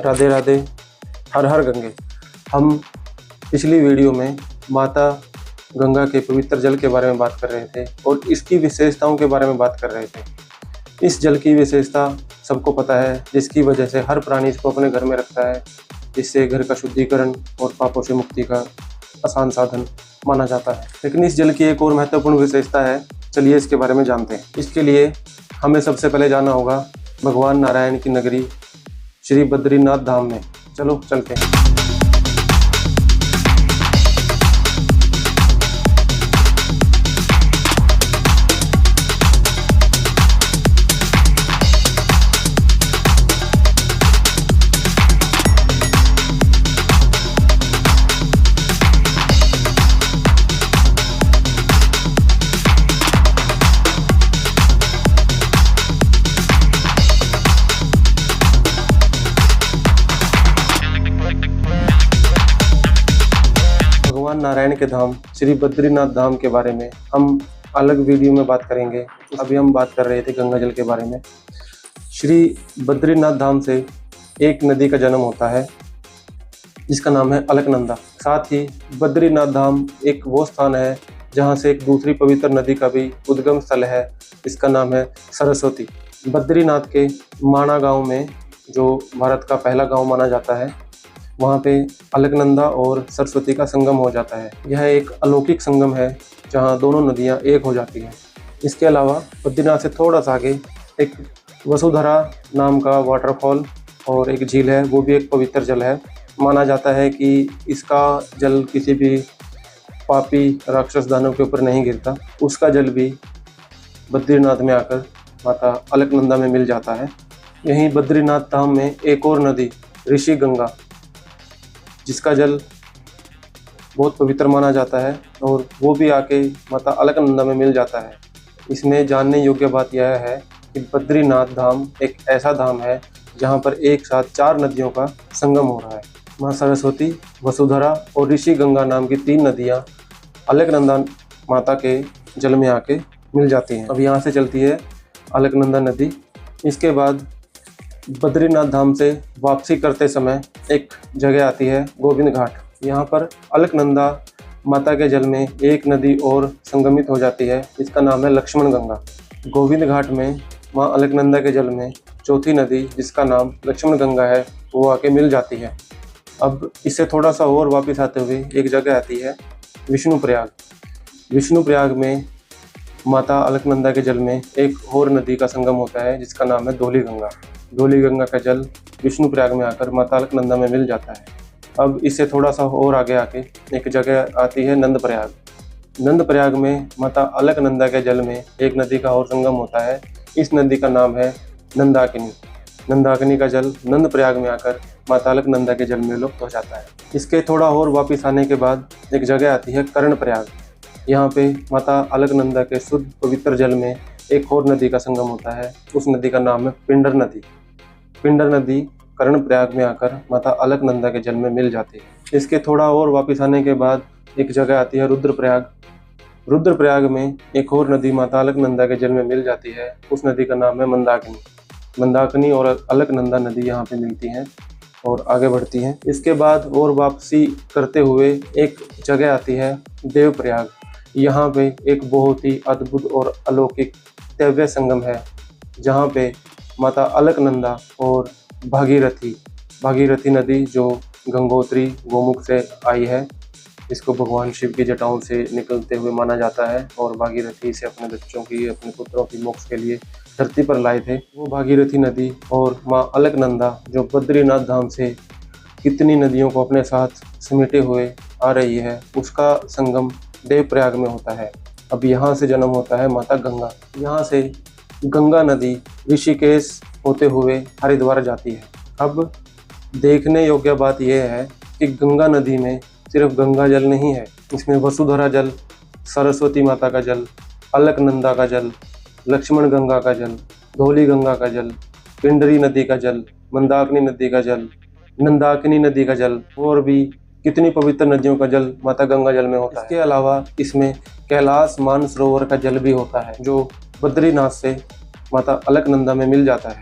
राधे राधे, हर हर गंगे। हम पिछली वीडियो में माता गंगा के पवित्र जल के बारे में बात कर रहे थे और इसकी विशेषताओं के बारे में बात कर रहे थे। इस जल की विशेषता सबको पता है, जिसकी वजह से हर प्राणी इसको अपने घर में रखता है, जिससे घर का शुद्धिकरण और पापों से मुक्ति का आसान साधन माना जाता है। लेकिन इस जल की एक और महत्वपूर्ण विशेषता है, चलिए इसके बारे में जानते हैं। इसके लिए हमें सबसे पहले जाना होगा भगवान नारायण की नगरी श्री बद्रीनाथ धाम में। चलो चलते हैं। भगवान नारायण के धाम श्री बद्रीनाथ धाम के बारे में हम अलग वीडियो में बात करेंगे। अभी हम बात कर रहे थे गंगा जल के बारे में। श्री बद्रीनाथ धाम से एक नदी का जन्म होता है जिसका नाम है अलकनंदा। साथ ही बद्रीनाथ धाम एक वो स्थान है जहाँ से एक दूसरी पवित्र नदी का भी उद्गम स्थल है, इसका नाम है सरस्वती। बद्रीनाथ के माणा गांव में, जो भारत का पहला गांव माना जाता है, वहाँ पे अलकनंदा और सरस्वती का संगम हो जाता है। यह एक अलौकिक संगम है जहाँ दोनों नदियाँ एक हो जाती हैं। इसके अलावा बद्रीनाथ से थोड़ा सा आगे एक वसुधरा नाम का वाटरफॉल और एक झील है, वो भी एक पवित्र जल है। माना जाता है कि इसका जल किसी भी पापी राक्षस दानव के ऊपर नहीं गिरता, उसका जल भी बद्रीनाथ में आकर माता अलकनंदा में मिल जाता है। यहीं बद्रीनाथ धाम में एक और नदी ऋषि गंगा, जिसका जल बहुत पवित्र माना जाता है और वो भी आके माता अलकनंदा में मिल जाता है। इसमें जानने योग्य बात यह है कि बद्रीनाथ धाम एक ऐसा धाम है जहाँ पर एक साथ 4 नदियों का संगम हो रहा है। माँ सरस्वती, वसुधरा और ऋषि गंगा नाम की 3 नदियाँ अलकनंदा माता के जल में आके मिल जाती हैं। अब यहाँ से चलती है अलकनंदा नदी। इसके बाद बद्रीनाथ धाम से वापसी करते समय एक जगह आती है गोविंद घाट। यहाँ पर अलकनंदा माता के जल में एक नदी और संगमित हो जाती है, इसका नाम है लक्ष्मण गंगा। गोविंद घाट में माँ अलकनंदा के जल में चौथी नदी, जिसका नाम लक्ष्मण गंगा है, वो आके मिल जाती है। अब इससे थोड़ा सा और वापस आते हुए एक जगह आती है विष्णुप्रयाग। विष्णुप्रयाग में माता अलकनंदा के जल में एक और नदी का संगम होता है, जिसका नाम है धौली गंगा। धौली गंगा का जल विष्णुप्रयाग में आकर माता अलकनंदा में मिल जाता है। अब इससे थोड़ा सा और आगे आके एक जगह आती है नंदप्रयाग। नंदप्रयाग में माता अलकनंदा के जल में एक नदी का और संगम होता है, इस नदी का नाम है नंदाकिनी। नंदाकिनी का जल नंदप्रयाग में आकर माता अलकनंदा के जल में लुप्त हो जाता है। इसके थोड़ा और वापस आने के बाद एक जगह आती है कर्णप्रयाग। यहाँ पे माता अलकनंदा के शुद्ध पवित्र जल में एक और नदी का संगम होता है, उस नदी का नाम है पिंडर नदी। पिंडर नदी कर्णप्रयाग में आकर माता अलकनंदा के जल में मिल जाती है। इसके थोड़ा और वापस आने के बाद एक जगह आती है रुद्रप्रयाग। रुद्रप्रयाग में एक और नदी माता अलकनंदा के जल में मिल जाती है, उस नदी का नाम है मंदाकिनी। मंदाकिनी और अलकनंदा नदी यहाँ पे मिलती हैं और आगे बढ़ती हैं। इसके बाद और वापसी करते हुए एक जगह आती है देवप्रयाग। यहाँ पे एक बहुत ही अद्भुत और अलौकिक दिव्य संगम है, जहाँ पे माता अलकनंदा और भागीरथी नदी, जो गंगोत्री गोमुख से आई है, इसको भगवान शिव की जटाओं से निकलते हुए माना जाता है और भागीरथी से अपने बच्चों की, अपने पुत्रों की मोक्ष के लिए धरती पर लाए थे। वो भागीरथी नदी और माँ अलकनंदा, जो बद्रीनाथ धाम से कितनी नदियों को अपने साथ समेटे हुए आ रही है, उसका संगम देवप्रयाग में होता है। अब यहाँ से जन्म होता है माता गंगा। यहाँ से गंगा नदी ऋषिकेश होते हुए हरिद्वार जाती है। अब देखने योग्य बात यह है कि गंगा नदी में सिर्फ गंगा जल नहीं है, इसमें वसुधरा जल, सरस्वती माता का जल, अलकनंदा का जल, लक्ष्मण गंगा का जल, धौली गंगा का जल, पिंडरी नदी का जल, मंदाकिनी नदी का जल, नंदाकिनी नदी का जल और भी कितनी पवित्र नदियों का जल माता गंगा जल में होता है। इसके अलावा इसमें कैलाश मानसरोवर का जल भी होता है, जो बद्रीनाथ से माता अलकनंदा में मिल जाता है।